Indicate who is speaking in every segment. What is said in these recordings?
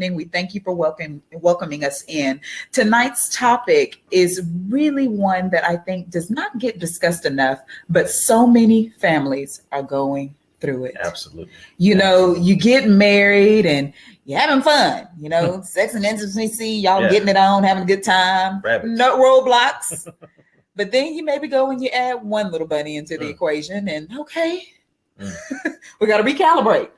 Speaker 1: evening. We thank you for welcoming us in. Tonight's topic is really one that I think does not get discussed enough, but so many families are going through it.
Speaker 2: Absolutely.
Speaker 1: You get married and you're having fun, sex and intimacy, y'all getting it on, having a good time, no roadblocks. But then you maybe go and you add one little bunny into the equation and we got to recalibrate.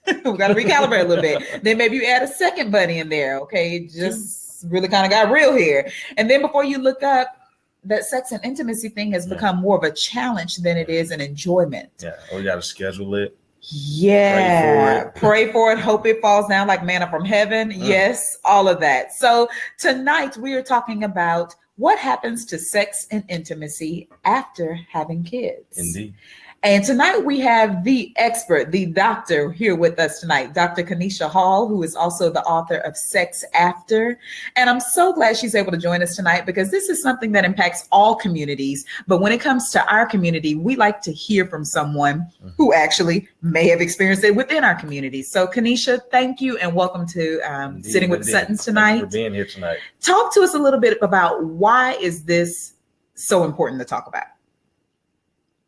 Speaker 1: We got to recalibrate a little bit. Then maybe you add a second bunny in there. Okay. Just really kind of got real here. And then before you look up, that sex and intimacy thing has become more of a challenge than it is an enjoyment.
Speaker 2: Yeah. Or you got to schedule it.
Speaker 1: Yeah. Pray for it. Hope it falls down like manna from heaven. Yes. All of that. So tonight we are talking about what happens to sex and intimacy after having kids.
Speaker 2: Indeed.
Speaker 1: And tonight we have the expert, the doctor here with us tonight, Dr. Kanisha Hall, who is also the author of Sex After. And I'm so glad she's able to join us tonight because this is something that impacts all communities. But when it comes to our community, we like to hear from someone who actually may have experienced it within our community. So Kanisha, thank you and welcome to Sitting with the Suttons tonight.
Speaker 2: Thank you for being here tonight.
Speaker 1: Talk to us a little bit about why is this so important to talk about?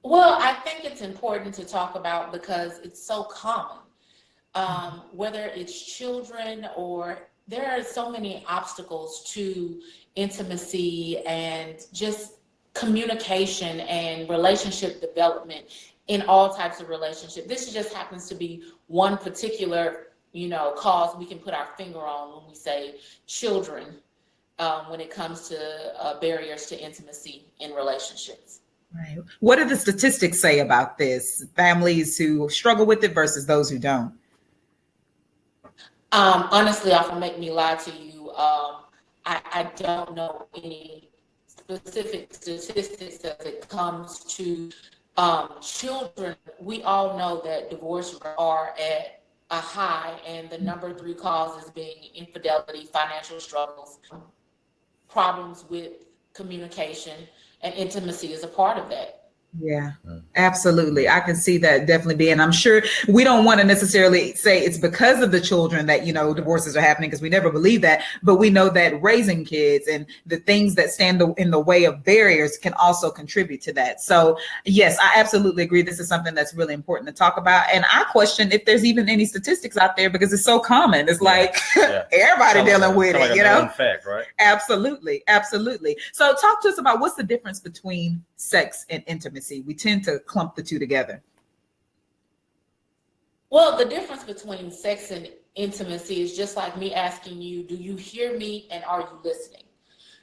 Speaker 3: Well, I think it's important to talk about because it's so common, whether it's children or there are so many obstacles to intimacy and just communication and relationship development in all types of relationships. This just happens to be one particular, cause we can put our finger on when we say children, when it comes to barriers to intimacy in relationships.
Speaker 1: Right. What do the statistics say about this? Families who struggle with it versus those who don't?
Speaker 3: Honestly, if I make me lie to you, I don't know any specific statistics as it comes to children. We all know that divorce are at a high, and the number 3 causes being infidelity, financial struggles, problems with communication, and intimacy is a part of that.
Speaker 1: Yeah, absolutely. I can see that definitely being, I'm sure we don't want to necessarily say it's because of the children that, divorces are happening because we never believe that. But we know that raising kids and the things that stand in the way of barriers can also contribute to that. So, yes, I absolutely agree. This is something that's really important to talk about. And I question if there's even any statistics out there because it's so common. It's like everybody dealing with it,
Speaker 2: Fact, right?
Speaker 1: Absolutely. Absolutely. So talk to us about what's the difference between sex and intimacy. We tend to clump the two together.
Speaker 3: Well, the difference between sex and intimacy is just like me asking you, do you hear me and are you listening?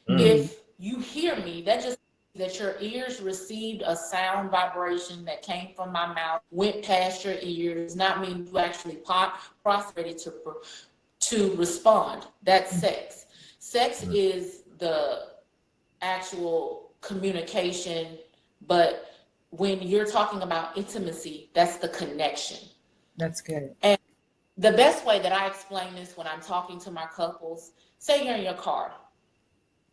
Speaker 3: If you hear me, that just means that your ears received a sound vibration that came from my mouth, went past your ears, does not mean you actually ready to respond. That's sex. Sex is the actual communication. But when you're talking about intimacy, that's the connection.
Speaker 1: That's good.
Speaker 3: And the best way that I explain this when I'm talking to my couples, say you're in your car,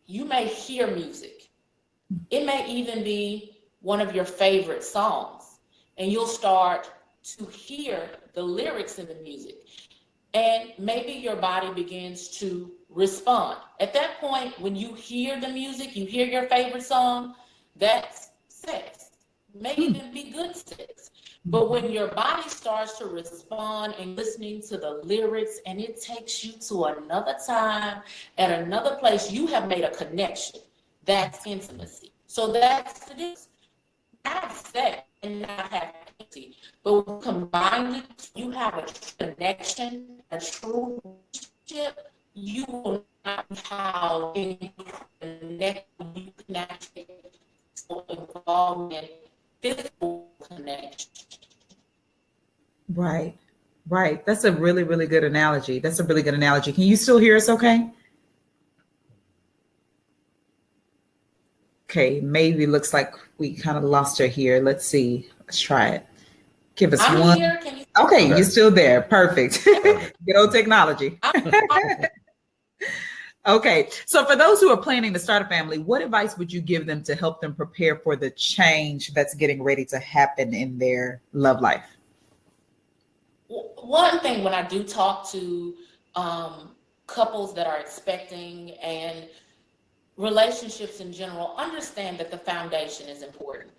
Speaker 3: you may hear music. It may even be one of your favorite songs, and you'll start to hear the lyrics in the music. And maybe your body begins to respond. At that point, when you hear the music, you hear your favorite song, that's sex, may even be good sex. But when your body starts to respond and listening to the lyrics and it takes you to another time at another place, you have made a connection. That's intimacy. So that's the difference. Have sex and not have intimacy. But when combined it, you have a connection, a true relationship, you will not be how you can actually involved in physical connection.
Speaker 1: Right. That's a really, really good analogy. Can you still hear us okay? Okay, maybe looks like we kind of lost her here. Let's see. Let's try it. Give us one.
Speaker 3: Here. Can you
Speaker 1: okay, you're still there. Perfect. Good old technology. Okay, so for those who are planning to start a family, what advice would you give them to help them prepare for the change that's getting ready to happen in their love life?
Speaker 3: One thing when I do talk to couples that are expecting and relationships in general, understand that the foundation is important.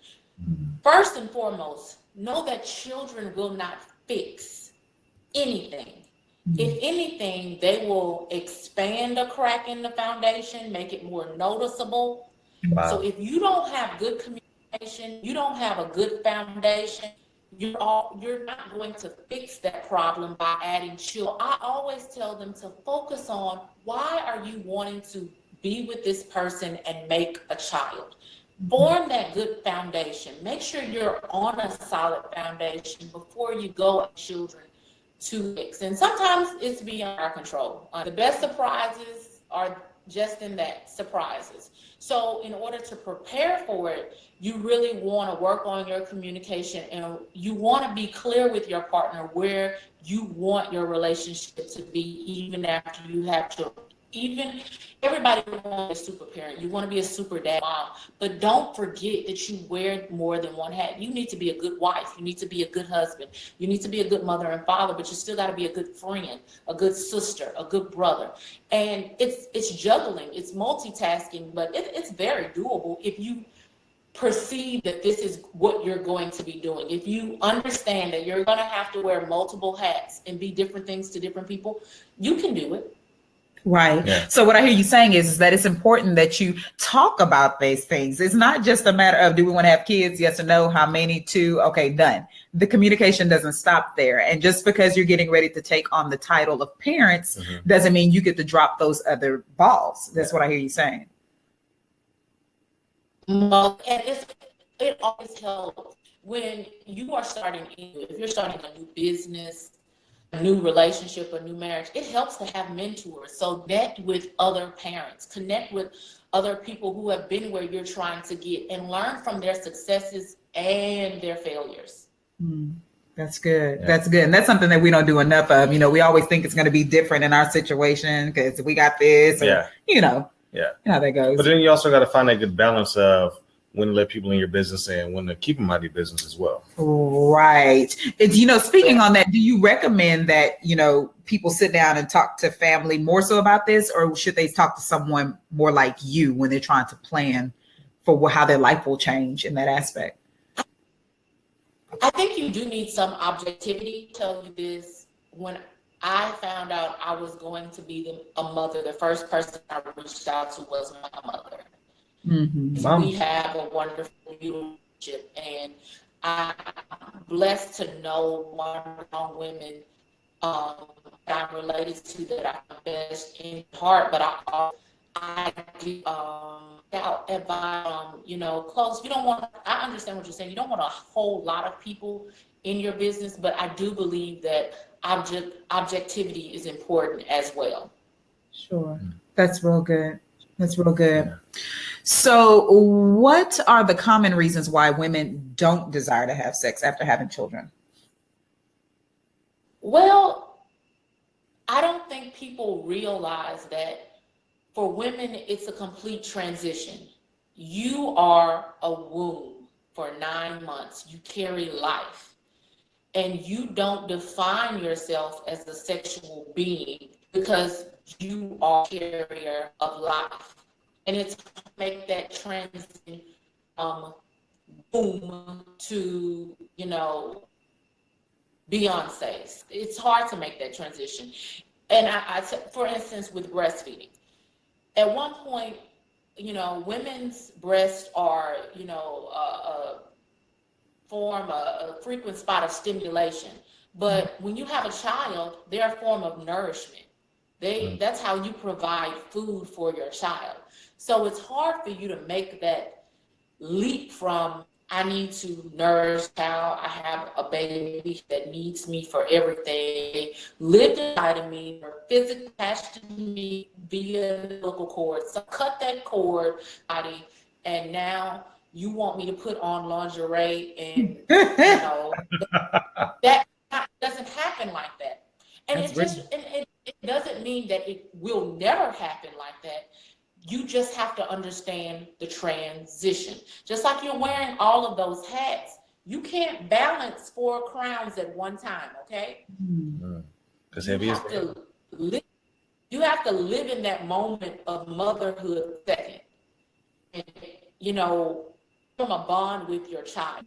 Speaker 3: First and foremost, know that children will not fix anything. If anything, they will expand a crack in the foundation, make it more noticeable. Wow. So if you don't have good communication, you don't have a good foundation, you're not going to fix that problem by adding children. I always tell them to focus on, why are you wanting to be with this person and make a child? Form that good foundation. Make sure you're on a solid foundation before you go at children to fix. And sometimes it's beyond our control. The best surprises are just in that, surprises. So in order to prepare for it, you really want to work on your communication, and you want to be clear with your partner where you want your relationship to be even after you have children. Even everybody wants a super parent. You want to be a super dad, mom, but don't forget that you wear more than one hat. You need to be a good wife. You need to be a good husband. You need to be a good mother and father, but you still got to be a good friend, a good sister, a good brother. And it's juggling, it's multitasking, but it's very doable if you perceive that this is what you're going to be doing. If you understand that you're going to have to wear multiple hats and be different things to different people, you can do it.
Speaker 1: Right. Yeah. So what I hear you saying is that it's important that you talk about these things. It's not just a matter of, do we want to have kids? Yes or no? How many? 2? Okay, done. The communication doesn't stop there. And just because you're getting ready to take on the title of parents doesn't mean you get to drop those other balls. That's what I hear you saying.
Speaker 3: Well, and it always helps when you are starting, if you're starting a new business, a new relationship, a new marriage, it helps to have mentors. So connect with other parents, connect with other people who have been where you're trying to get, and learn from their successes and their failures.
Speaker 1: That's good. Yeah. That's good. And that's something that we don't do enough of. You know, we always think it's going to be different in our situation because we got this, or, you know how that goes.
Speaker 2: But then you also got to find a good balance of when to let people in your business and when to keep them out of your business as well.
Speaker 1: Right. It's, speaking on that, do you recommend that, people sit down and talk to family more so about this, or should they talk to someone more like you when they're trying to plan for how their life will change in that aspect?
Speaker 3: I think you do need some objectivity. Tell you this, when I found out I was going to be a mother, the first person I reached out to was my mother. We have a wonderful relationship, and I'm blessed to know one of women that I'm related to, that I'm best in heart, but I give out advice, close. You don't want, I understand what you're saying. You don't want a whole lot of people in your business, but I do believe that objectivity is important as well.
Speaker 1: Sure. That's real good. That's real good. Yeah. So what are the common reasons why women don't desire to have sex after having children?
Speaker 3: Well, I don't think people realize that for women, it's a complete transition. You are a womb for 9 months. You carry life, and you don't define yourself as a sexual being because you are a carrier of life. And it's to make that transition boom to, Beyonce's. It's hard to make that transition. And for instance, with breastfeeding, at one point, women's breasts are, form a frequent spot of stimulation. But when you have a child, they're a form of nourishment. That's how you provide food for your child. So it's hard for you to make that leap from, I need to nourish child, I have a baby that needs me for everything, lived inside of me, or physically attached to me via the umbilical cord. So cut that cord, body, and now you want me to put on lingerie, and that doesn't happen like that. And it doesn't mean that it will never happen like that. You just have to understand the transition. Just like you're wearing all of those hats, you can't balance 4 crowns at one time, okay?
Speaker 2: Because heavy is
Speaker 3: to you have to live in that moment of motherhood second. And, you know, from a bond with your child.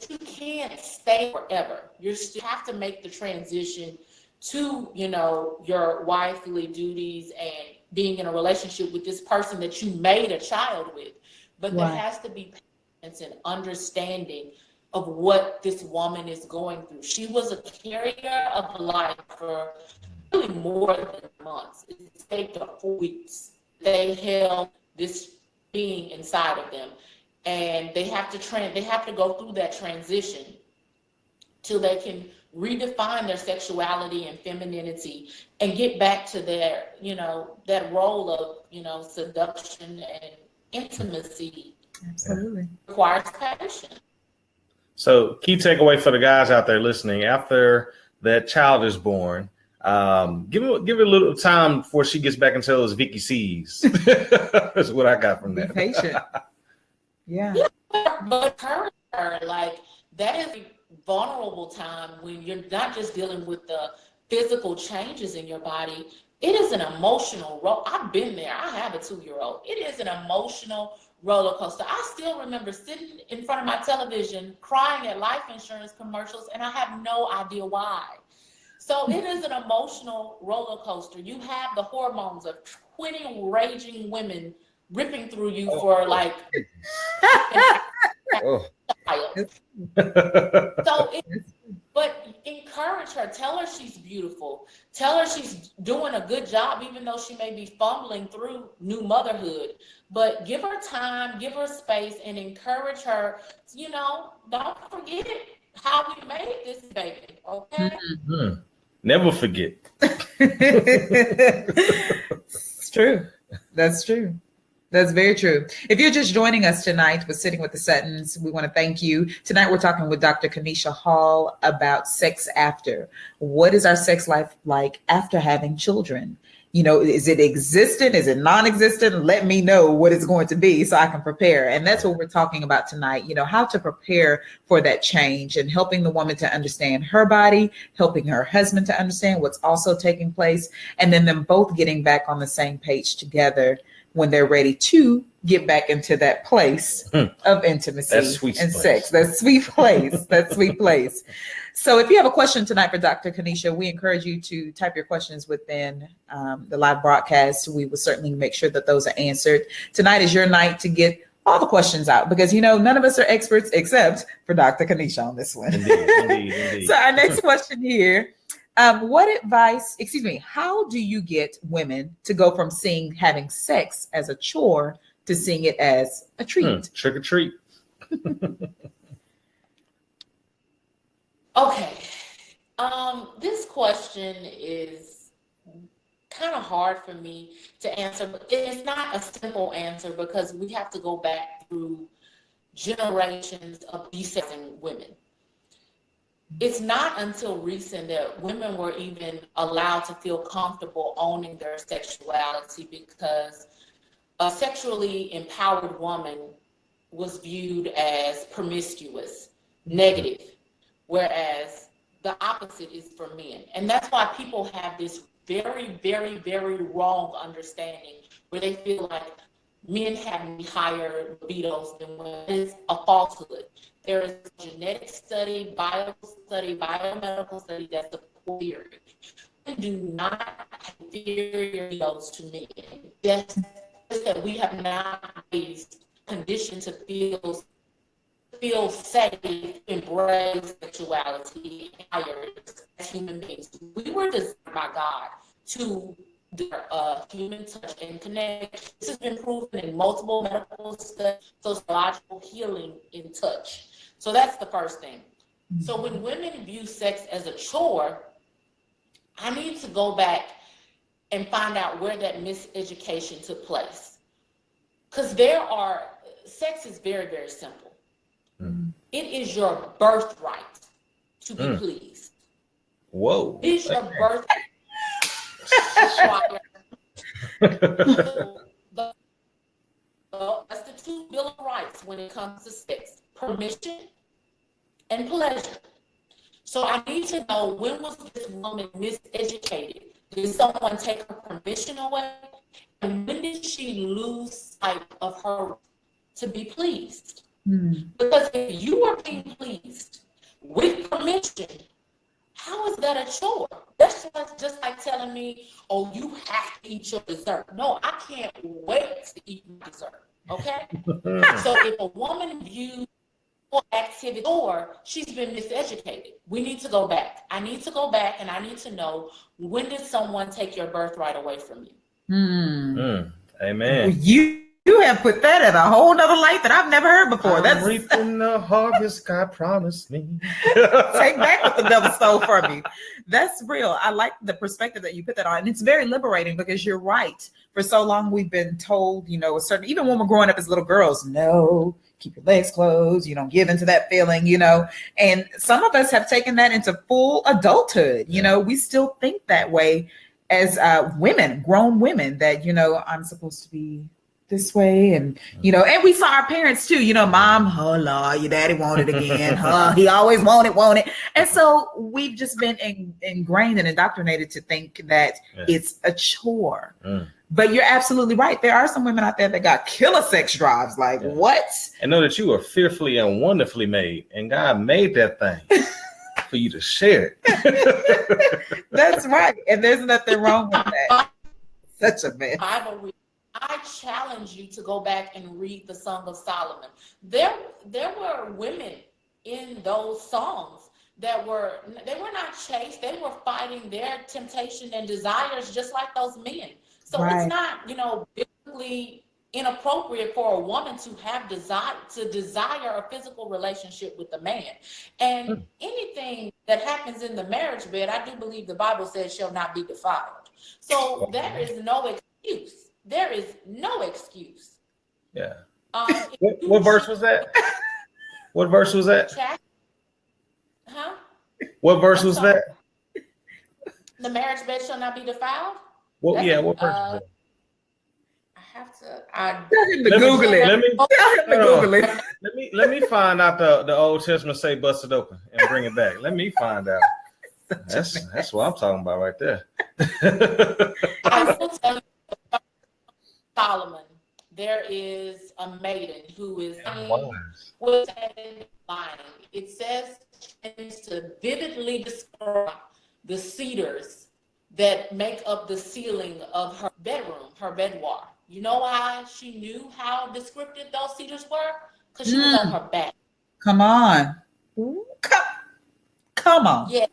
Speaker 3: You can't stay forever. You still have to make the transition to, you know, your wifely duties and being in a relationship with this person that you made a child with. But there has to be patience and understanding of what this woman is going through. She was a carrier of life for really more than months. It takes 4 weeks. They held this being inside of them, and they have to go through that transition till they can redefine their sexuality and femininity and get back to their, you know, that role of, you know, seduction and intimacy.
Speaker 1: Absolutely.
Speaker 3: Requires patience.
Speaker 2: So key takeaway for the guys out there listening: after that child is born, give it a little time before she gets back into those Vicky C's. That's what I got from that.
Speaker 1: Be patient. Yeah.
Speaker 3: But her, like, that is a vulnerable time when you're not just dealing with the physical changes in your body. It is an emotional role. I've been there. I have a 2-year-old. It is an emotional roller coaster. I still remember sitting in front of my television crying at life insurance commercials, and I have no idea why. So it is an emotional roller coaster. You have the hormones of 20 raging women ripping through you for like but encourage her. Tell her she's beautiful. Tell her she's doing a good job, even though she may be fumbling through new motherhood. But give her time, give her space, and encourage her. You know, don't forget how we made this baby, okay?
Speaker 2: Mm-hmm. Never forget.
Speaker 1: It's true. That's true. That's very true. If you're just joining us tonight with Sitting with the Suttons, we want to thank you. Tonight, we're talking with Dr. Kanisha Hall about sex after. What is our sex life like after having children? You know, is it existent? Is it non-existent? Let me know what it's going to be so I can prepare. And that's what we're talking about tonight, you know, how to prepare for that change and helping the woman to understand her body, helping her husband to understand what's also taking place, and then them both getting back on the same page together when they're ready to get back into that place of intimacy and sex. That sweet place. That sweet place. So if you have a question tonight for Dr. Kanisha, we encourage you to type your questions within the live broadcast. We will certainly make sure that those are answered. Tonight is your night to get all the questions out because, you know, none of us are experts except for Dr. Kanisha on this one. Indeed. So our next question here. How do you get women to go from having sex as a chore to seeing it as a treat?
Speaker 2: Trick or treat.
Speaker 3: Okay. This question is kind of hard for me to answer, but it's not a simple answer because we have to go back through generations of desexing women. It's not until recent that women were even allowed to feel comfortable owning their sexuality because a sexually empowered woman was viewed as promiscuous, negative, whereas the opposite is for men. And that's why people have this very, very, very wrong understanding where they feel like men have higher libidos than women. It's a falsehood. There is a genetic study, biomedical study that supports theory. We do not have inferior libidos to men. Just that we have not raised conditioned to feel safe, embrace sexuality as human beings. We were designed by God to human touch and connection. This has been proven in multiple medical studies, sociological healing in touch. So that's the first thing. So when women view sex as a chore, I need to go back and find out where that miseducation took place. Because sex is very, very simple. It is your birthright to be pleased.
Speaker 2: Whoa.
Speaker 3: It is your birthright. That's the two Bill of Rights when it comes to sex: permission and pleasure. So I need to know, when was this woman miseducated Did someone take her permission away? And when did she lose sight of her to be pleased? Because if you are being pleased with permission, how is that a chore? That's just like telling me, oh, you have to eat your dessert. No, I can't wait to eat my dessert. Okay? So if a woman views activity or she's been miseducated, we need to go back. I need to go back and I need to know, when did someone take your birthright away from you?
Speaker 2: Amen.
Speaker 1: You have put that at a whole nother light that I've never heard before.
Speaker 2: That's reaping the harvest God promised me.
Speaker 1: Take back what the devil stole from me. That's real. I like the perspective that you put that on. And it's very liberating, because you're right. For so long we've been told, a certain, even when we're growing up as little girls, no, keep your legs closed. You don't give into that feeling, and some of us have taken that into full adulthood. We still think that way as women, grown women, that, I'm supposed to be this way. And, and we saw our parents too, mom, oh Lord, your daddy wanted it again. He always wanted. And so we've just been ingrained and indoctrinated to think that it's a chore. But you're absolutely right. There are some women out there that got killer sex drives. Like, what?
Speaker 2: And know that you are fearfully and wonderfully made, and God made that thing for you to share it.
Speaker 1: That's right. And there's nothing wrong with that. Such a mess.
Speaker 3: I challenge you to go back and read the Song of Solomon. There were women in those songs they were not chaste. They were fighting their temptation and desires just like those men. So It's not, biblically inappropriate for a woman to have desire a physical relationship with a man. And anything that happens in the marriage bed, I do believe the Bible says shall not be defiled. So there is no excuse. There is no excuse.
Speaker 2: Yeah. What verse was that? What verse was that?
Speaker 3: Huh?
Speaker 2: What verse was that?
Speaker 3: The marriage bed shall not be defiled?
Speaker 2: What verse was that?
Speaker 3: I have to.
Speaker 1: Tell him to Google it.
Speaker 2: Let me find out the Old Testament say bust it open and bring it back. Let me find out. That's what I'm talking about right there.
Speaker 3: I will tell you, Solomon, there is a maiden who is lying. It says to vividly describe the cedars that make up the ceiling of her bedroom, her boudoir. You know why she knew how descriptive those cedars were? Because she was on her back.
Speaker 1: Come on. Come on.
Speaker 3: Yeah.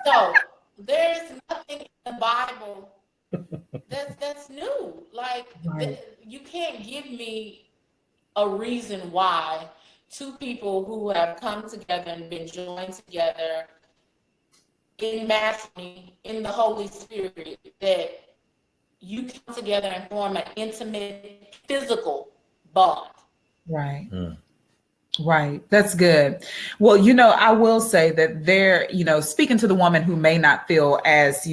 Speaker 3: So there's nothing in the Bible that's new. Like, you can't give me a reason why two people who have come together and been joined together in matrimony, in the Holy Spirit, that you come together and form an intimate physical bond.
Speaker 1: Right. Right. That's good. Well, I will say that there, speaking to the woman who may not feel as,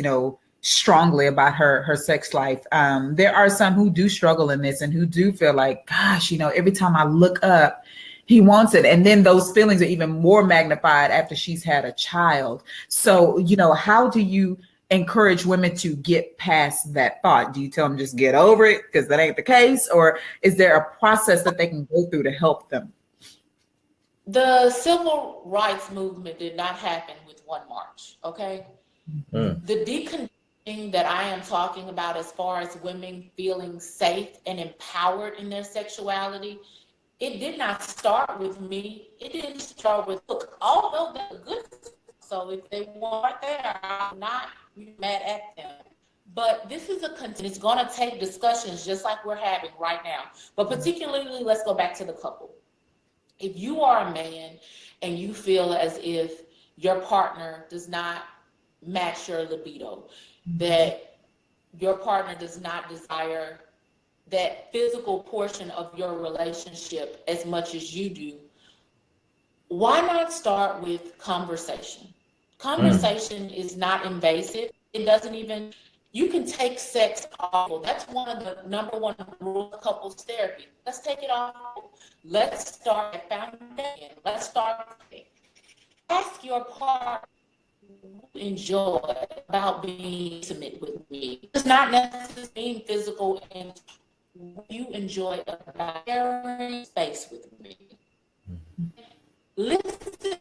Speaker 1: strongly about her sex life, there are some who do struggle in this and who do feel like, gosh, every time I look up, he wants it. And then those feelings are even more magnified after she's had a child. So, how do you encourage women to get past that thought? Do you tell them just get over it because that ain't the case? Or is there a process that they can go through to help them?
Speaker 3: The civil rights movement did not happen with one march, okay? The deconditioning that I am talking about as far as women feeling safe and empowered in their sexuality, it did not start with me. It didn't start with, look, although they're good, so if they weren't there, I'm not mad at them. But this is it's going to take discussions just like we're having right now. But particularly, let's go back to the couple. If you are a man and you feel as if your partner does not match your libido, that your partner does not desire that physical portion of your relationship as much as you do, why not start with conversation? Conversation is not invasive. It doesn't even, you can take sex off. That's one of the number one rules of couples therapy. Let's take it off. Let's start at foundation. Let's start. Ask your partner, enjoy about being intimate with me? It's not necessarily being physical, and you enjoy about sharing space with me. Listen,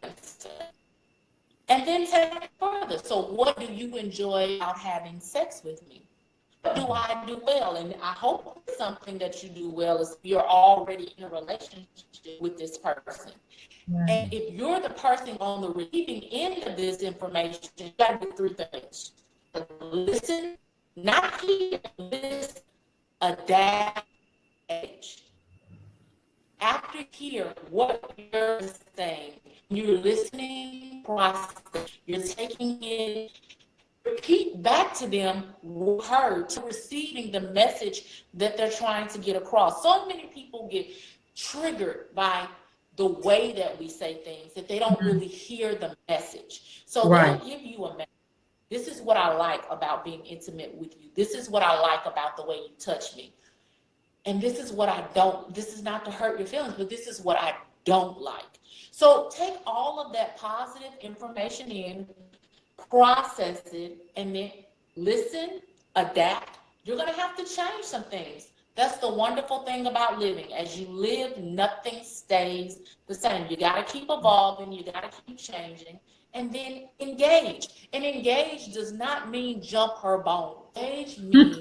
Speaker 3: and then take it further. So what do you enjoy about having sex with me? What do I do well? And I hope it's something that you do well is you're already in a relationship with this person. Right. And if you're the person on the receiving end of this information, you got to do three things. Listen, not hear, listen, adapt, age. After hear what you're saying, you're listening, process, you're taking it, repeat back to them what you heard, to receiving the message that they're trying to get across. So many people get triggered by the way that we say things, that they don't really hear the message. So they'll give you a message. This is what I like about being intimate with you. This is what I like about the way you touch me. And this is what I don't, this is not to hurt your feelings, but this is what I don't like. So take all of that positive information in, process it, and then listen, adapt. You're going to have to change some things. That's the wonderful thing about living. As you live, nothing stays the same. You got to keep evolving. You got to keep changing. And then engage. And engage does not mean jump her bone. Engage means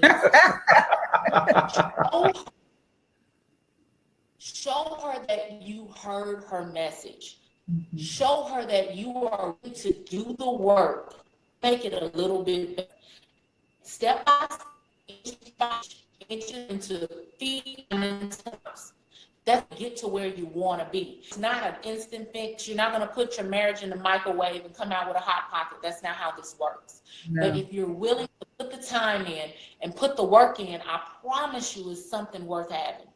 Speaker 3: show her that you heard her message. Mm-hmm. Show her that you are willing to do the work. Make it a little bit better. Step by step, into feet and steps. That's get to where you want to be. It's not an instant fix. You're not going to put your marriage in the microwave and come out with a hot pocket. That's not how this works. No. But if you're willing to put the time in and put the work in, I promise you it's something worth having.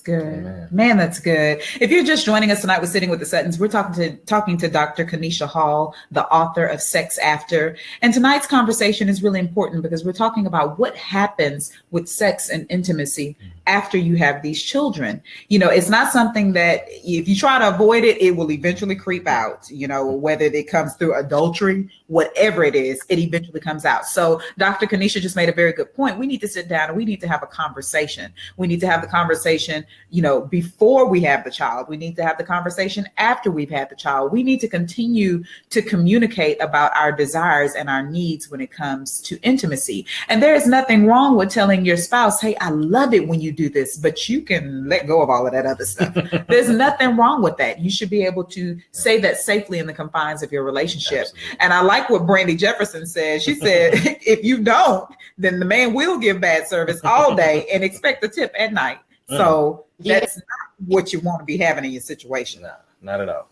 Speaker 1: Good. Amen. Man, that's good. If you're just joining us tonight, we're sitting with the Suttons. We're talking to Dr. Kanisha Hall, the author of Sex After. And tonight's conversation is really important because we're talking about what happens with sex and intimacy after you have these children. You know, it's not something that if you try to avoid it, it will eventually creep out, you know, whether it comes through adultery, whatever it is, it eventually comes out. So Dr. Kanisha just made a very good point. We need to sit down and we need to have a conversation. We need to have the conversation, you know, before we have the child. We need to have the conversation after we've had the child. We need to continue to communicate about our desires and our needs when it comes to intimacy. And there is nothing wrong with telling your spouse, hey, I love it when you do this, but you can let go of all of that other stuff. There's nothing wrong with that. You should be able to say that safely in the confines of your relationship. Absolutely. And I like what Brandy Jefferson said. She said, if you don't, then the man will give bad service all day and expect a tip at night. So that's not what you want to be having in your situation.
Speaker 2: No, not at all.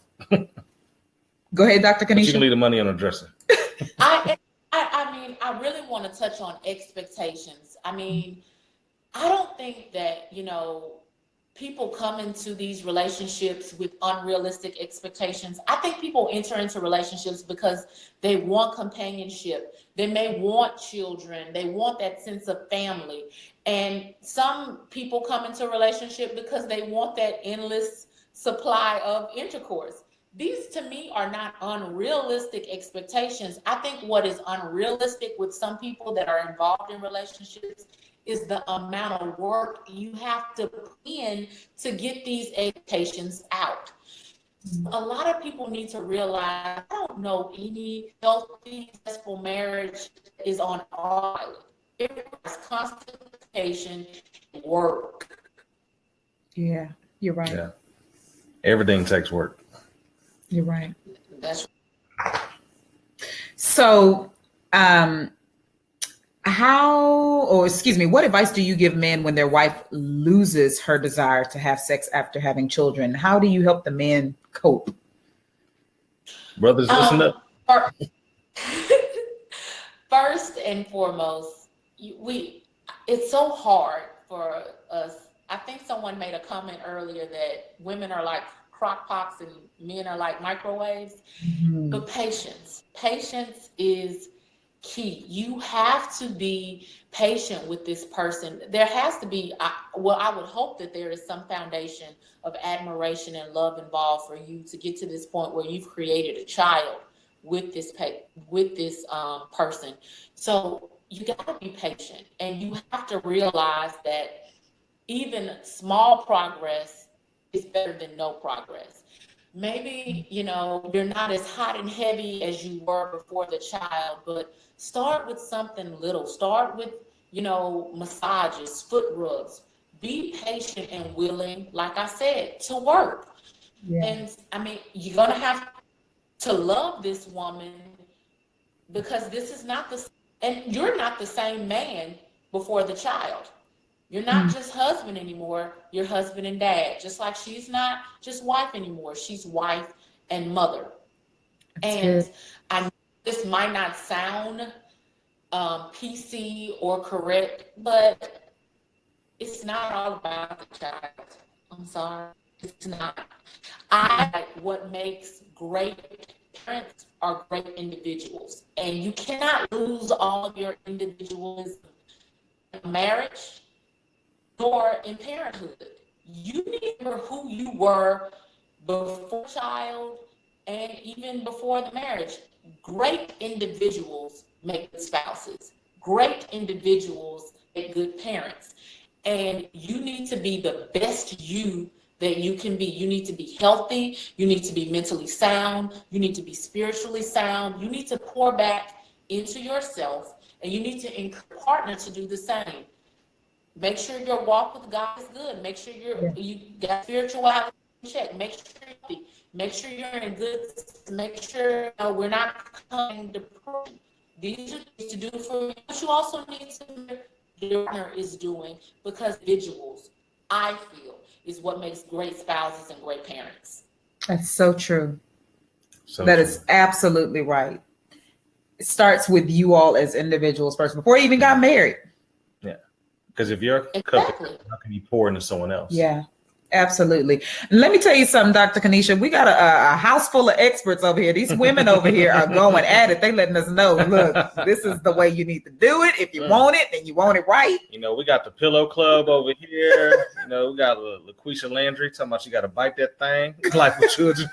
Speaker 1: Go ahead, Dr. Kanisha.
Speaker 2: But you can leave the money on the dresser.
Speaker 3: I mean, I really want to touch on expectations. I mean, I don't think that, you know, people come into these relationships with unrealistic expectations. I think people enter into relationships because they want companionship. They may want children. They want that sense of family. And some people come into a relationship because they want that endless supply of intercourse. These, to me, are not unrealistic expectations. I think what is unrealistic with some people that are involved in relationships is the amount of work you have to put in to get these expectations out. A lot of people need to realize, I don't know any healthy, successful marriage is on autopilot. It requires constant communication, work.
Speaker 1: Yeah, you're right.
Speaker 2: Yeah. Everything takes work.
Speaker 1: You're right.
Speaker 3: That's
Speaker 1: right. So, what advice do you give men when their wife loses her desire to have sex after having children? How do you help the men cope?
Speaker 2: Brothers, listen up.
Speaker 3: First and foremost, it's so hard for us. I think someone made a comment earlier that women are like crock pots and men are like microwaves. Mm-hmm. But patience is key. You have to be patient with this person. There has to be, I would hope that there is some foundation of admiration and love involved for you to get to this point where you've created a child with this person. So you got to be patient, and you have to realize that even small progress is better than no progress. Maybe, you're not as hot and heavy as you were before the child, but start with something little. Start with, massages, foot rubs. Be patient and willing, like I said, to work. Yeah. And I mean, you're going to have to love this woman, because this is not and you're not the same man before the child. You're not just husband anymore, you're husband and dad. Just like she's not just wife anymore, she's wife and mother. That's and good. I know this might not sound PC or correct, but it's not all about the child. I'm sorry, it's not. What makes great parents are great individuals, and you cannot lose all of your individualism in marriage nor in parenthood. You need to remember who you were before child and even before the marriage. Great individuals make good spouses. Great individuals make good parents. And you need to be the best you that you can be. You need to be healthy. You need to be mentally sound. You need to be spiritually sound. You need to pour back into yourself, and you need to encourage your partner to do the same. Make sure your walk with God is good. Make sure you got spirituality in check. Make sure you're in good. Make sure we're not coming to prove. These are things to do for you. But you also need to your partner is doing, because individuals, I feel, is what makes great spouses and great parents. That's so true. That is absolutely right. It starts with you all as individuals first, before you even got married.
Speaker 2: Yeah. Because if you're a couple, how can you pour into someone else?
Speaker 1: Yeah, absolutely. And let me tell you something, Dr. Kanisha, we got a house full of experts over here. These women over here are going at it. They letting us know, look, this is the way you need to do it. If you want it, then you want it right.
Speaker 2: We got the Pillow Club over here. We got LaQuisha Landry talking about you got to bite that thing. Life with Children.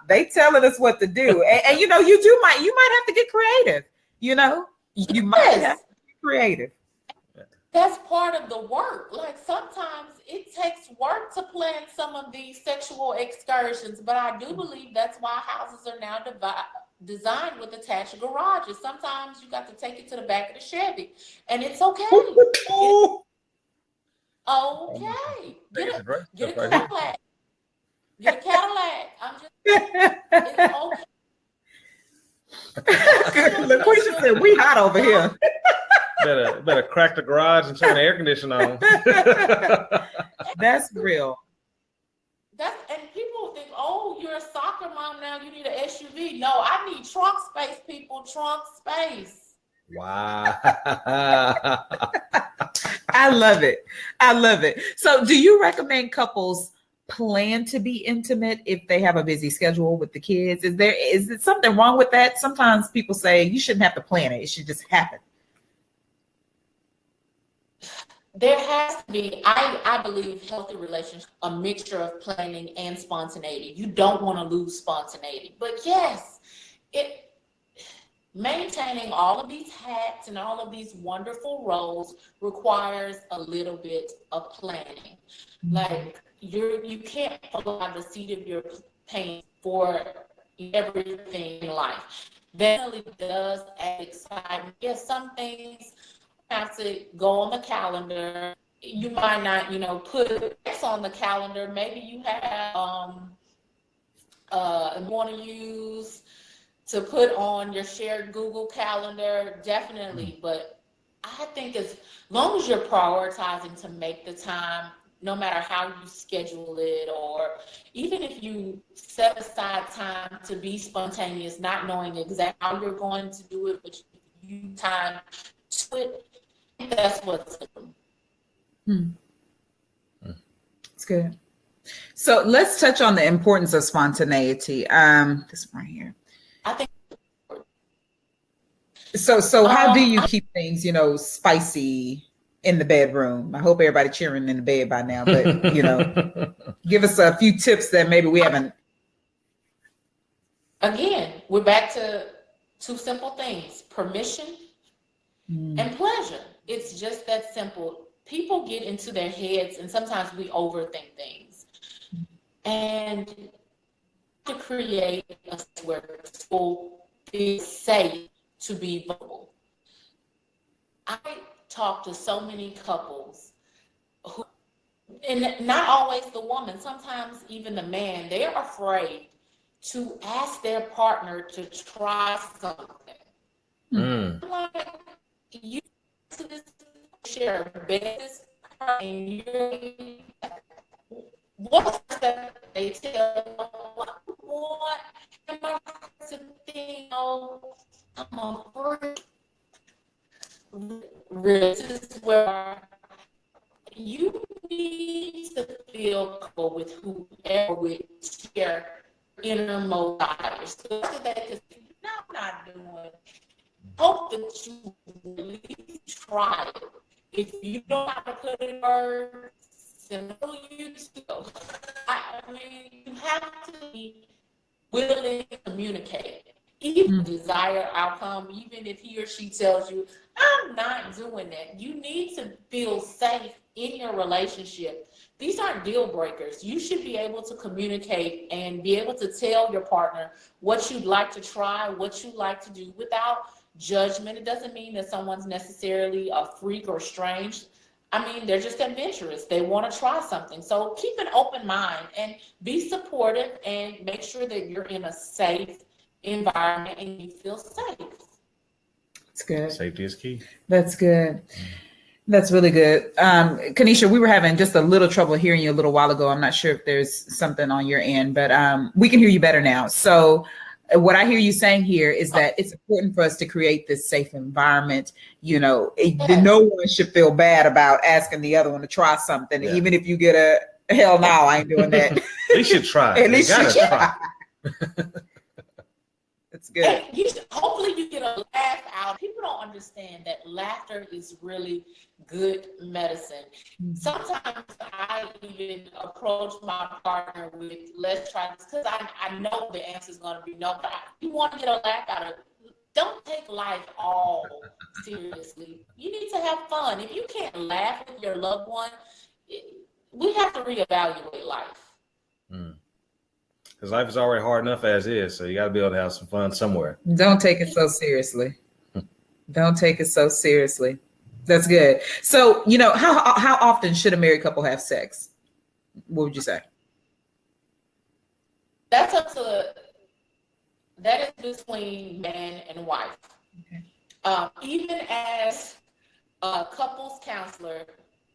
Speaker 1: They telling us what to do. And you might have to get creative. You might have to get creative.
Speaker 3: That's part of the work. Like, sometimes it takes work to plan some of these sexual excursions, but I do believe that's why houses are now designed with attached garages. Sometimes you got to take it to the back of the Chevy, and it's okay. Okay. Get a Cadillac. Get a Cadillac. It's okay.
Speaker 1: LaQuisha said, we hot over here.
Speaker 2: Better crack the garage and turn the air conditioner on.
Speaker 1: That's real.
Speaker 3: And people think, oh, you're a soccer mom now, you need an SUV. No, I need trunk space, people. Trunk space.
Speaker 2: Wow.
Speaker 1: I love it. So do you recommend couples plan to be intimate if they have a busy schedule with the kids? Is there something wrong with that? Sometimes people say you shouldn't have to plan it. It should just happen.
Speaker 3: There has to be, I believe, healthy relationships, a mixture of planning and spontaneity. You don't want to lose spontaneity. But yes, maintaining all of these hats and all of these wonderful roles requires a little bit of planning. Like, you can't follow the seat of your pants for everything in life. That really does add excitement. Yes, some things have to go on the calendar. You might not, put X on the calendar. Maybe you have want to use to put on your shared Google Calendar, definitely. But I think as long as you're prioritizing to make the time, no matter how you schedule it, or even if you set aside time to be spontaneous, not knowing exactly how you're going to do it, but you time to it, that's what's
Speaker 1: It's good. So let's touch on the importance of spontaneity. This one right here.
Speaker 3: I think.
Speaker 1: So how do you keep things, spicy in the bedroom? I hope everybody cheering in the bed by now, but give us a few tips that maybe we haven't.
Speaker 3: Again, we're back to two simple things: permission and pleasure. It's just that simple. People get into their heads, and sometimes we overthink things. And to create a space where people feel safe to be vulnerable. I talk to so many couples who, and not always the woman, sometimes even the man, they're afraid to ask their partner to try something. Like, you share a bed and you what's that they tell what am I to think? Oh, I'm a freak. This is where you need to feel comfortable with whoever would share innermost desires. So that is I'm not doing. Hope that you really try it. If you don't know how to put it in words, simple you go. I mean, you have to be willing to communicate. Even desired outcome, even if he or she tells you, I'm not doing that. You need to feel safe in your relationship. These aren't deal breakers. You should be able to communicate and be able to tell your partner what you'd like to try, what you'd like to do without judgment. It doesn't mean that someone's necessarily a freak or strange. I mean, they're just adventurous. They want to try something. So keep an open mind and be supportive and make sure that you're in a safe environment and you feel safe.
Speaker 1: That's good.
Speaker 2: Safety is key.
Speaker 1: That's good. That's really good. Kanisha, we were having just a little trouble hearing you a little while ago. I'm not sure if there's something on your end, but we can hear you better now. So what I hear you saying here is that it's important for us to create this safe environment. You know, no one should feel bad about asking the other one to try something, even if you get a hell no, I ain't doing that.
Speaker 2: At least you try.
Speaker 1: At least you try. That's good.
Speaker 3: And hopefully you get a laugh out. People don't understand that laughter is really good medicine. Sometimes I even approach my partner with, let's try this, because I know the answer is going to be no, but you want to get a laugh out of it. Don't take life all seriously. You need to have fun. If you can't laugh with your loved one, we have to reevaluate life.
Speaker 2: Because life is already hard enough as is, so you got to be able to have some fun somewhere.
Speaker 1: Don't take it so seriously. Don't take it so seriously. That's good. So, you know, how often should a married couple have sex? What would you say?
Speaker 3: That's up to, that is between man and wife. Okay. Even as a couples counselor,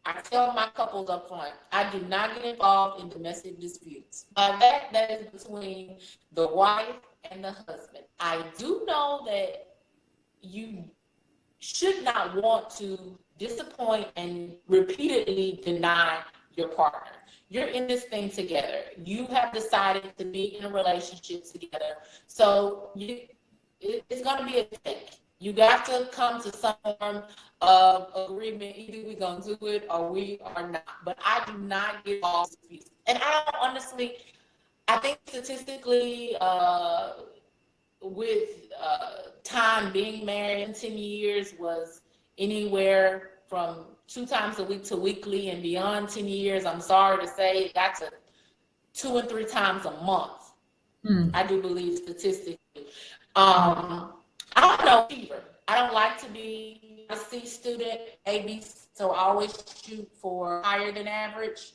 Speaker 3: I tell my couples up front, I do not get involved in domestic disputes. That is between the wife and the husband. I do know that you should not want to disappoint and repeatedly deny your partner. You're in this thing together. You have decided to be in a relationship together. So it's going to be a thing. You got to come to some form of agreement. Either we're going to do it or we are not. But I do not get all disputes. And I think statistically, with time being married in 10 years was anywhere from 2 times a week to weekly, and beyond 10 years, I'm sorry to say, it got to 2 and 3 times a month. I do believe statistically. I don't know either. I don't like to be a C student, AB, so I always shoot for higher than average.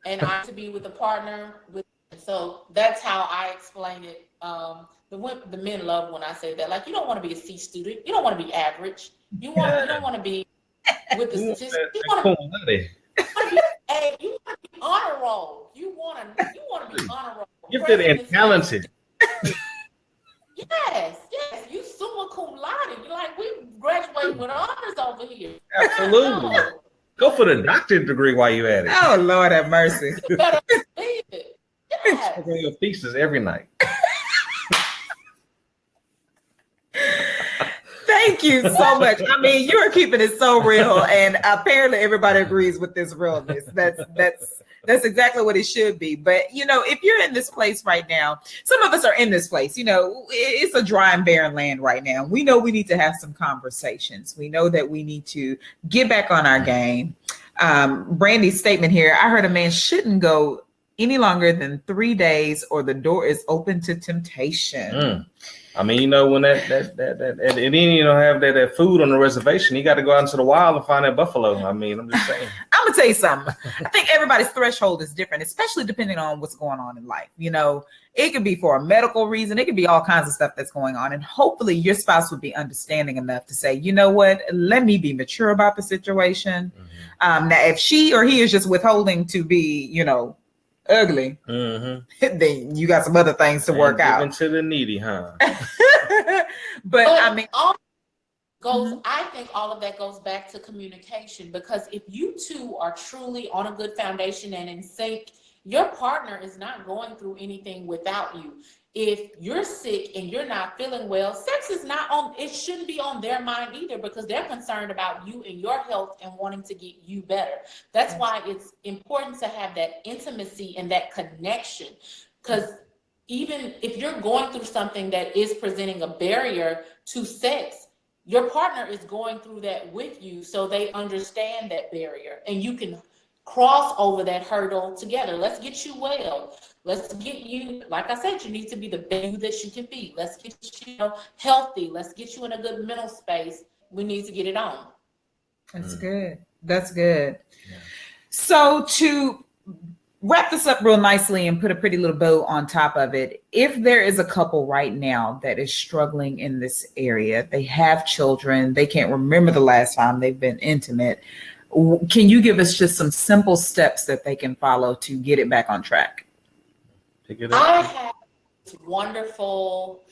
Speaker 3: And I have to be with a partner. So that's how I explain it. The men love when I say that. Like, you don't want to be a C student. You don't want to be average. You don't want to be with the statistics. You want to be honor roll. You want to be honor roll.
Speaker 2: Gifted and talented.
Speaker 3: Yes. You summa cum laude. You're like, we graduated with honors over here.
Speaker 2: Absolutely. No. Go for the doctorate degree while you at it.
Speaker 1: Oh, Lord have mercy.
Speaker 3: You better believe it. Yes.
Speaker 2: You're your thesis every night.
Speaker 1: Thank you so much. I mean, you are keeping it so real, and apparently everybody agrees with this realness. That's exactly what it should be. But, if you're in this place right now, some of us are in this place, it's a dry and barren land right now. We know we need to have some conversations. We know that we need to get back on our game. Brandys Statement here. I heard a man shouldn't go any longer than 3 days or the door is open to temptation.
Speaker 2: I mean, when that and then have that food on the reservation, you got to go out into the wild and find that buffalo. I mean, I'm just saying.
Speaker 1: I'm gonna tell you something. I think everybody's threshold is different, especially depending on what's going on in life. It could be for a medical reason. It could be all kinds of stuff that's going on. And hopefully your spouse would be understanding enough to say, you know what, let me be mature about the situation. Now, if she or he is just withholding to be, ugly, then you got some other things to work out.
Speaker 2: Into the needy, huh?
Speaker 1: but I mean,
Speaker 3: I think all of that goes back to communication, because if you two are truly on a good foundation and in sync, your partner is not going through anything without you. If you're sick and you're not feeling well, sex is it shouldn't be on their mind either, because they're concerned about you and your health and wanting to get you better. That's why it's important to have that intimacy and that connection, because even if you're going through something that is presenting a barrier to sex, your partner is going through that with you, so they understand that barrier and you can cross over that hurdle together. Let's get you well. Let's get you, like I said, you need to be the best that you can be. Let's get you healthy. Let's get you in a good mental space. We need to get it on.
Speaker 1: That's good. That's good. Yeah. So to wrap this up real nicely and put a pretty little bow on top of it, if there is a couple right now that is struggling in this area, they have children, they can't remember the last time they've been intimate, can you give us just some simple steps that they can follow to get it back on track?
Speaker 3: I have this wonderful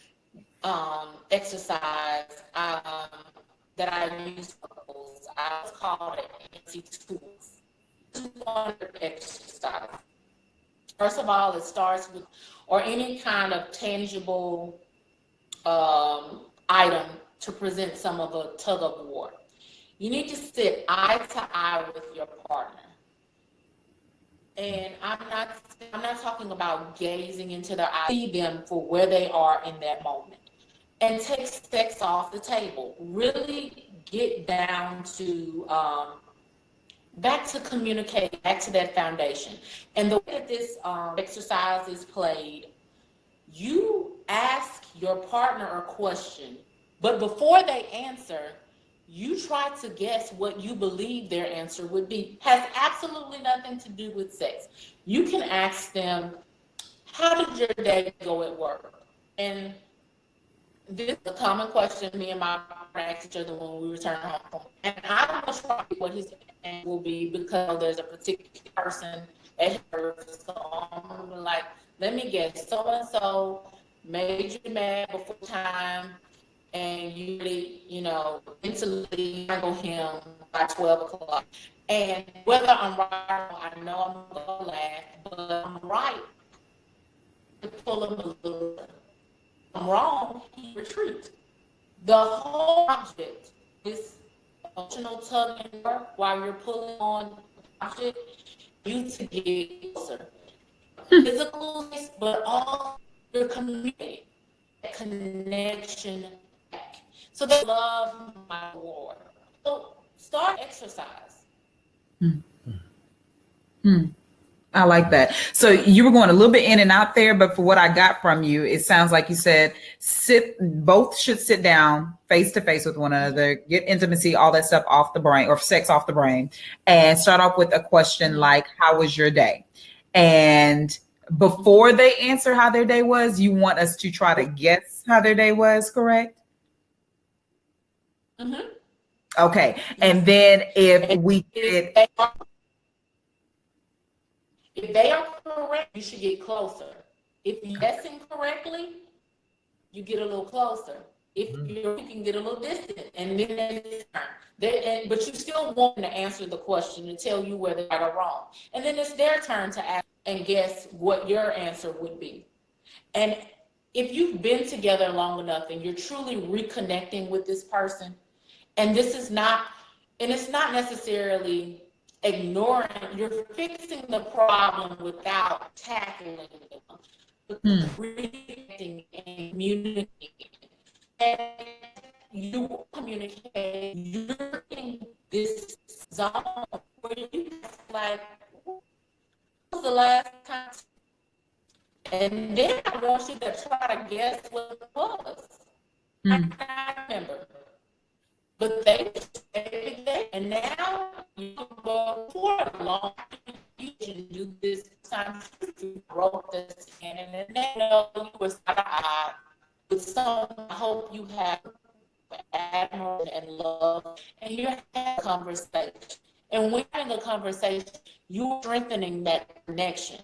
Speaker 3: exercise that I use for couples. I call it anti-tools. Exercise. First of all, it starts with, or any kind of tangible item to present some of a tug of war. You need to sit eye to eye with your partner. And I'm not talking about gazing into their eyes. See them for where they are in that moment. And take sex off the table. Really get down to back to communicating, back to that foundation. And the way that this exercise is played, you ask your partner a question, but before they answer, you try to guess what you believe their answer would be. Has absolutely nothing to do with sex. You can ask them, how did your day go at work? And this is a common question me and my partner asked each other when we return home. And I will try what his answer will be, because there's a particular person at her. So I'm like, let me guess, so-and-so made you mad before time, and you really, mentally handle him by 12 o'clock. And whether I'm right or wrong, I know I'm going to laugh, but I'm right to pull him a little. I'm wrong, he retreats. The whole object is emotional tugging while you're pulling on the object, you to get closer. Physical, but all your community, connection. So they love my war. So start exercise.
Speaker 1: I like that. So you were going a little bit in and out there, but for what I got from you, it sounds like you said both should sit down face to face with one another, get intimacy, all that stuff off the brain, or sex off the brain, and start off with a question like, how was your day? And before they answer how their day was, you want us to try to guess how their day was, correct?
Speaker 3: Mm-hmm.
Speaker 1: Okay. And then if they are correct, you should get closer. If you're guessing correctly, you get a little closer. If you can get a little distant, and then but you still want to answer the question and tell you whether they're right or wrong. And then it's their turn to ask and guess what your answer would be. And if you've been together long enough and you're truly reconnecting with this person, and it's not necessarily
Speaker 3: ignoring, you're fixing the problem without tackling them, reacting and communicating. And you communicate, you're in this zone where you like, when was the last time? And then I want you to try to guess what it was. I can't remember. But they stayed there, and now you can go for a long time. You can do this time. You wrote this in, and then they know you were side-eyed with someone. I hope you have admiration and love, and you're having a conversation. And when you're having a conversation, you're strengthening that connection.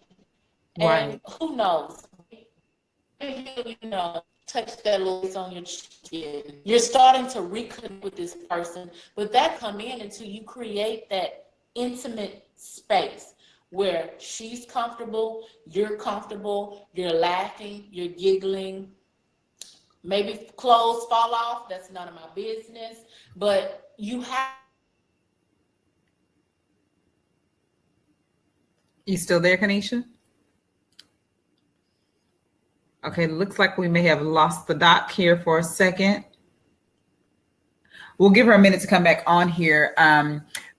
Speaker 1: Right.
Speaker 3: And who knows? You know, touch that little on your chin. You're starting to reconnect with this person, but that come in until you create that intimate space where she's comfortable, you're laughing, you're giggling. Maybe clothes fall off, that's none of my business, but you have.
Speaker 1: You still there, Kanisha? Okay, looks like we may have lost the doc here for a second. We'll give her a minute to come back on here.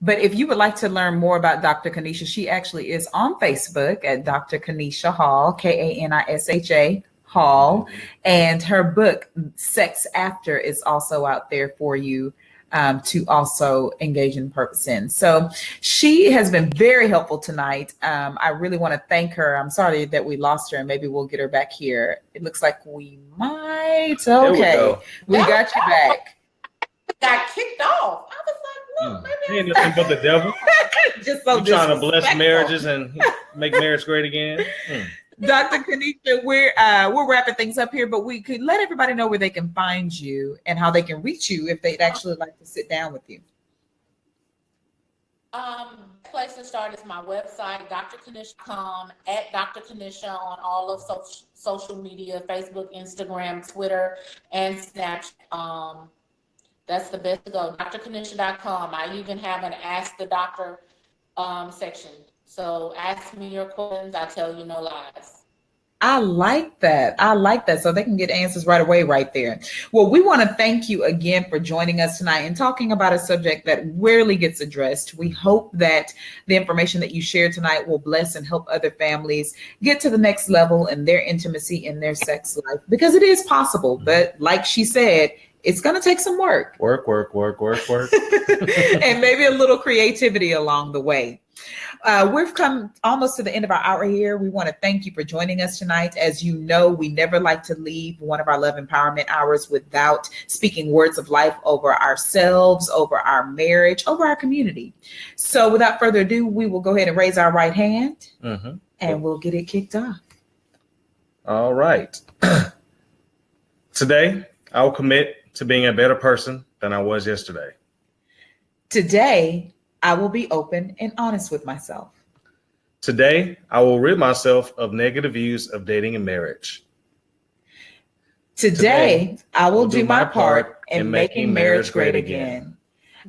Speaker 1: But if you would like to learn more about Dr. Kanisha, she actually is on Facebook at Dr. Kanisha Hall, Kanisha Hall. And her book, Sex After, is also out there for you to also engage in purpose in. So she has been very helpful tonight. I really want to thank her. I'm sorry that we lost her, and maybe we'll get her back here. It looks like we might. Okay, we got you back.
Speaker 3: Got kicked off. I was like, look, maybe
Speaker 2: ain't nothing but the devil.
Speaker 1: Just so
Speaker 2: you trying to bless marriages and make marriage great again.
Speaker 1: Dr. Kanisha, we're wrapping things up here, but we could let everybody know where they can find you and how they can reach you if they'd actually like to sit down with you.
Speaker 3: Place to start is my website, drkanisha.com, at Dr. Kanisha on all of social media, Facebook, Instagram, Twitter, and Snapchat. That's the best to go, drkanisha.com. I even have an Ask the Doctor section. So ask me your questions. I tell you no lies.
Speaker 1: I like that. So they can get answers right away right there. Well, we want to thank you again for joining us tonight and talking about a subject that rarely gets addressed. We hope that the information that you shared tonight will bless and help other families get to the next level in their intimacy in their sex life, because it is possible. But like she said, it's going to take some work.
Speaker 2: Work.
Speaker 1: And maybe a little creativity along the way. We've come almost to the end of our hour here. We want to thank you for joining us tonight. As you know, we never like to leave one of our Love Empowerment Hours without speaking words of life over ourselves, over our marriage, over our community. So without further ado, we will go ahead and raise our right hand and we'll get it kicked off.
Speaker 2: All right. Today, I will commit to being a better person than I was yesterday.
Speaker 1: Today, I will be open and honest with myself.
Speaker 2: Today, I will rid myself of negative views of dating and marriage.
Speaker 1: Today, I will do my part in making marriage great again.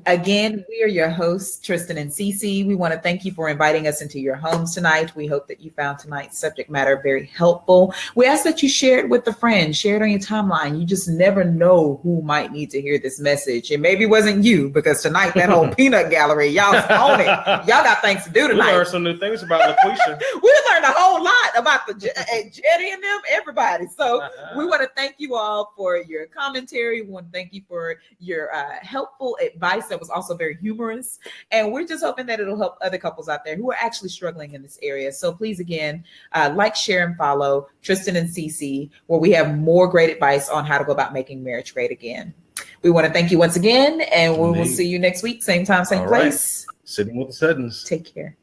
Speaker 1: Again, we are your hosts, Tristen and CC. We want to thank you for inviting us into your homes tonight. We hope that you found tonight's subject matter very helpful. We ask that you share it with a friend, share it on your timeline. You just never know who might need to hear this message. It maybe wasn't you, because tonight, that whole peanut gallery, y'all own it. Y'all got things to do tonight.
Speaker 2: We learned some new things about LaQuisha.
Speaker 1: We learned a whole lot about the Jetty and them, everybody. So we want to thank you all for your commentary. We want to thank you for your helpful advice that was also very humorous. And we're just hoping that it'll help other couples out there who are actually struggling in this area. So please, again, like, share, and follow Tristen and CC, where we have more great advice on how to go about making marriage great again. We want to thank you once again, and we will see you next week, same time, same place.
Speaker 2: Sitting with the Suttons.
Speaker 1: Take care.